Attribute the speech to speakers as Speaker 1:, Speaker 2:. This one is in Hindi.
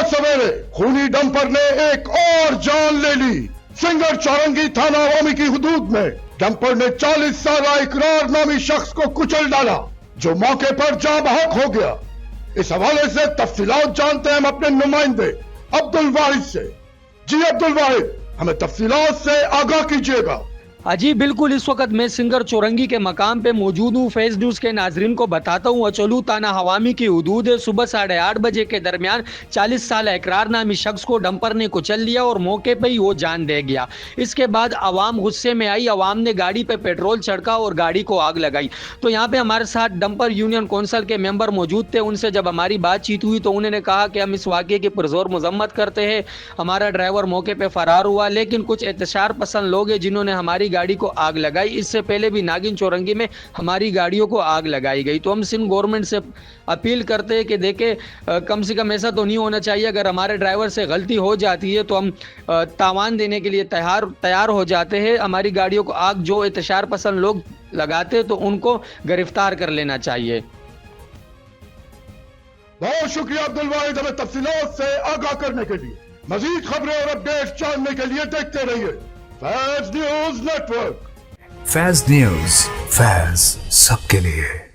Speaker 1: आज सवेरे खूनी डंपर ने एक और जान ले ली। सिंगर चौरंगी थाना अवामी की हुदूद में डंपर ने 40 साल इकरार नामी शख्स को कुचल डाला, जो मौके पर जाँ बहक हो गया। इस हवाले से तफसीलात जानते हैं हम अपने नुमाइंदे अब्दुल वाहिद से। जी अब्दुल वाहिद, हमें तफसीलात से आगाह कीजिएगा।
Speaker 2: जी बिल्कुल, इस वक्त मैं सिंगर चौरंगी के मकाम पे मौजूद हूँ। फेज न्यूज़ के नाजरीन को बताता हूँ, अचलू थाना हवामी की हुदूद है। सुबह 8:30 बजे के दरमियान 40 साल इकरार नामी शख्स को डंपर ने कुचल लिया और मौके पे ही वो जान दे गया। इसके बाद आवाम गुस्से में आई, आवाम ने गाड़ी पे पेट्रोल छिड़का और गाड़ी को आग लगाई। तो यहाँ पे हमारे साथ डंपर यूनियन कौंसिल के मेंबर मौजूद थे। उनसे जब हमारी बातचीत हुई तो उन्होंने कहा कि हम इस वाक़े की पुरजोर मजम्मत करते हैं। हमारा ड्राइवर मौके पर फरार हुआ, लेकिन कुछ एहतशार पसंद लोग हैं जिन्होंने हमारी गाड़ी को आग लगाई। इससे पहले भी नागिन चौरंगी में हमारी गाड़ियों को आग लगाई गई। तो हम सिंध गवर्नमेंट से अपील करते हैं कि देखें, कम से कम ऐसा तो नहीं होना चाहिए। अगर हमारे ड्राइवर से गलती हो जाती है तो हम तावान देने के लिए तैयार हो जाते हैं। हमारी गाड़ियों को आग जो एहतशार पसंद लोग लगाते हैं तो उनको गिरफ्तार कर लेना चाहिए।
Speaker 1: बहुत शुक्रिया अब्दुल वाहिद, हमें तफसीलात से आगाह करने के लिए। मजीद खबरें और अपडेट जानने के लिए देखते रहिए Faiz news network.
Speaker 3: Faiz news, Faiz सबके लिए।